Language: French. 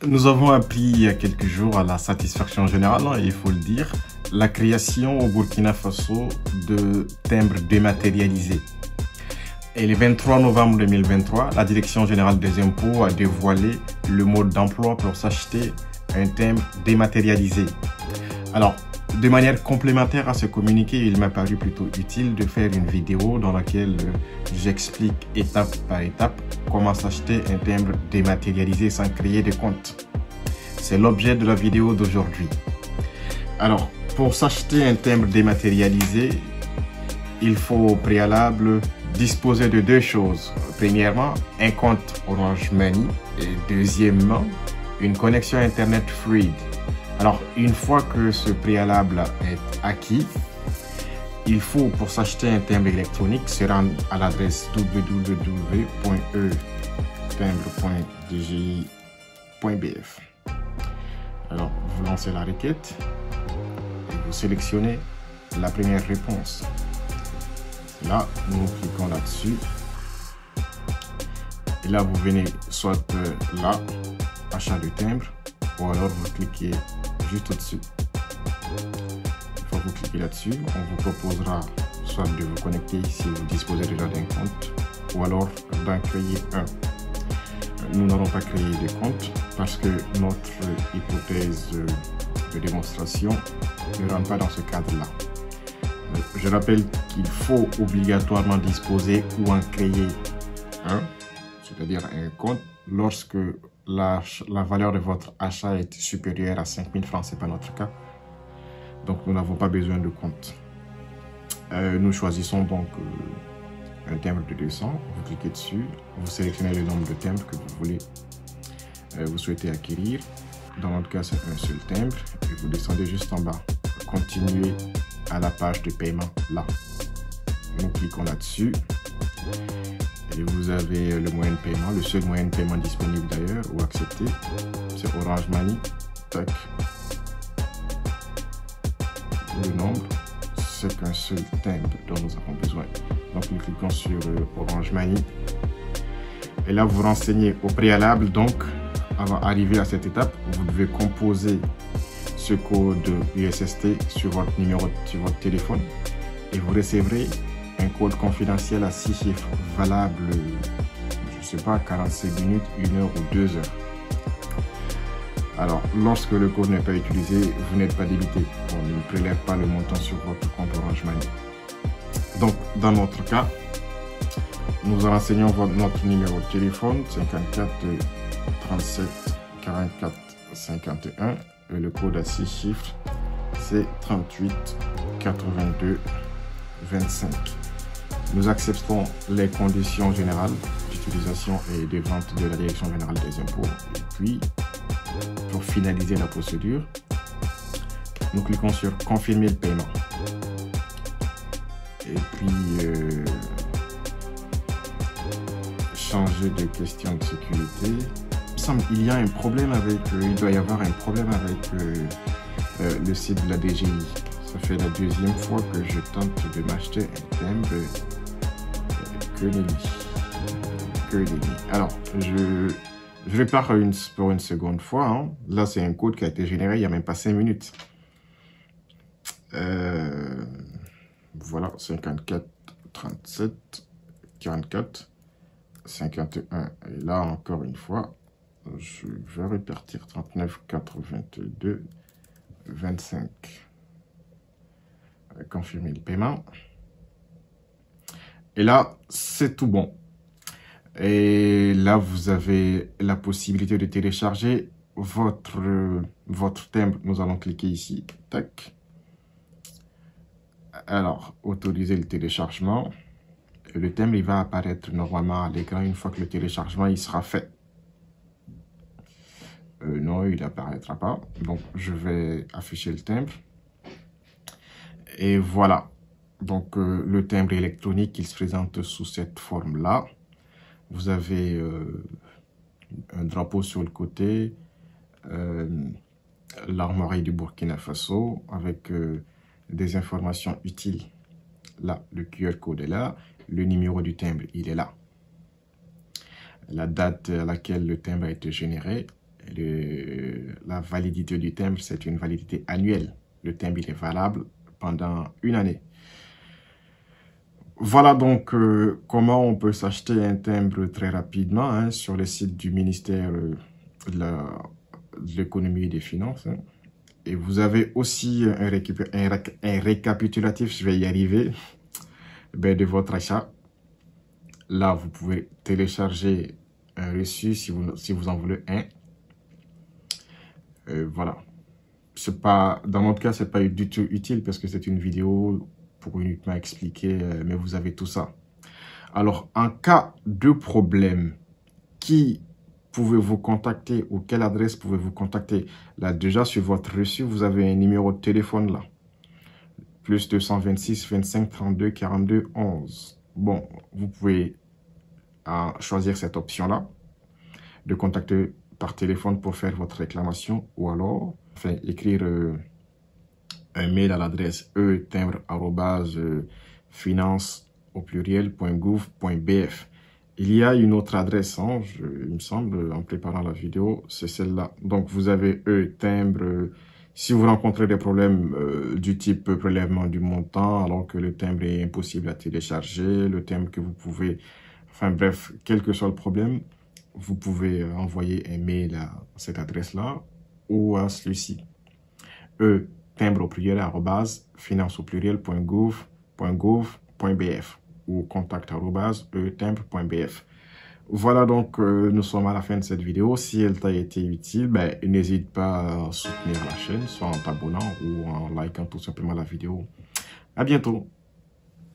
Nous avons appris il y a quelques jours à la satisfaction générale, il faut le dire, la création au Burkina Faso de timbres dématérialisés. Et le 23 novembre 2023, la Direction générale des impôts a dévoilé le mode d'emploi pour s'acheter un timbre dématérialisé. Alors, de manière complémentaire à ce communiqué, il m'a paru plutôt utile de faire une vidéo dans laquelle j'explique étape par étape comment s'acheter un timbre dématérialisé sans créer de compte. C'est l'objet de la vidéo d'aujourd'hui. Alors, pour s'acheter un timbre dématérialisé, il faut au préalable disposer de deux choses. Premièrement, un compte Orange Money et deuxièmement, une connexion Internet fluide. Alors, une fois que ce préalable est acquis, il faut, pour s'acheter un timbre électronique, se rendre à l'adresse www.etimbre.dgi.bf. Alors, vous lancez la requête et vous sélectionnez la première réponse. Là, nous cliquons là-dessus. Et là, vous venez soit là, achat de timbre, ou alors vous cliquez juste au-dessus. Une fois que vous cliquez là-dessus, on vous proposera soit de vous connecter si vous disposez déjà d'un compte, ou alors d'en créer un. Nous n'allons pas créer de compte parce que notre hypothèse de démonstration ne rentre pas dans ce cadre-là. Je rappelle qu'il faut obligatoirement disposer ou en créer un, c'est-à-dire un compte, lorsque la valeur de votre achat est supérieure à 5 000 francs, ce n'est pas notre cas. Donc, nous n'avons pas besoin de compte. Nous choisissons donc un timbre de 200. Vous cliquez dessus, vous sélectionnez le nombre de timbres que vous voulez, vous souhaitez acquérir. Dans notre cas, c'est un seul timbre. Et vous descendez juste en bas. Continuez à la page de paiement, là. Nous cliquons là-dessus. Et vous avez le moyen de paiement, le seul moyen de paiement disponible d'ailleurs, ou accepté, c'est Orange Money. Tac. Le nombre, c'est qu'un seul timbre dont nous avons besoin. Donc nous cliquons sur Orange Money. Et là, vous renseignez au préalable. Donc, avant d'arriver à cette étape, vous devez composer ce code USST sur votre numéro, sur votre téléphone. Et vous recevrez un code confidentiel à 6 chiffres valable, je ne sais pas, 45 minutes, 1 heure ou 2 heures. Alors, lorsque le code n'est pas utilisé, vous n'êtes pas débité. On ne prélève pas le montant sur votre compte Orange Money. Donc, dans notre cas, nous renseignons notre numéro de téléphone 54 37 44 51 et le code à 6 chiffres, c'est 38 82 25. Nous acceptons les conditions générales d'utilisation et de vente de la Direction générale des impôts. Et puis, pour finaliser la procédure, nous cliquons sur confirmer le paiement. Et puis, changer de question de sécurité. Il y a un problème avec, il doit y avoir un problème avec le site de la DGI. Ça fait la deuxième fois que je tente de m'acheter un timbre. Que nenni. Alors, je répare pour une seconde fois. Hein. Là, c'est un code qui a été généré il n'y a même pas 5 minutes. Voilà, 54 37 44 51. Et là, encore une fois, je vais répartir 39 82 25. Confirmer le paiement. Et là, c'est tout bon. Et là, vous avez la possibilité de télécharger votre timbre. Nous allons cliquer ici. Tac. Alors, autoriser le téléchargement. Et le timbre, il va apparaître normalement à l'écran une fois que le téléchargement il sera fait. Non, il n'apparaîtra pas. Donc, je vais afficher le timbre. Et voilà. Donc, le timbre électronique, il se présente sous cette forme-là. Vous avez un drapeau sur le côté, l'armoirie du Burkina Faso, avec des informations utiles. Là, le QR code est là. Le numéro du timbre, il est là. La date à laquelle le timbre a été généré, la validité du timbre, c'est une validité annuelle. Le timbre, il est valable pendant une année. Voilà donc comment on peut s'acheter un timbre très rapidement hein, sur le site du ministère de l'économie et des finances. Hein. Et vous avez aussi un récapitulatif, je vais y arriver, de votre achat. Là, vous pouvez télécharger un reçu si vous en voulez un. Voilà. Dans notre cas, ce n'est pas du tout utile parce que c'est une vidéo pour uniquement expliquer, mais vous avez tout ça. Alors, en cas de problème, qui pouvez-vous contacter ou quelle adresse pouvez-vous contacter? Là, déjà, sur votre reçu, vous avez un numéro de téléphone là. Plus 226 25 32 42 11. Bon, vous pouvez choisir cette option-là, de contacter par téléphone pour faire votre réclamation ou alors écrire un mail à l'adresse finance.gouv.bf. Il y a une autre adresse, hein, il me semble, en préparant la vidéo, c'est celle-là. Donc, vous avez timbre. Si vous rencontrez des problèmes du type prélèvement du montant, alors que le timbre est impossible à télécharger, le timbre que vous pouvez... Enfin bref, quel que soit le problème, vous pouvez envoyer un mail à cette adresse-là ou à celui-ci. timbre au pluriel finance.gouv.bf ou contact@timbre.bf. Voilà donc, nous sommes à la fin de cette vidéo. Si elle t'a été utile, n'hésite pas à soutenir la chaîne, soit en t'abonnant ou en likant tout simplement la vidéo. À bientôt.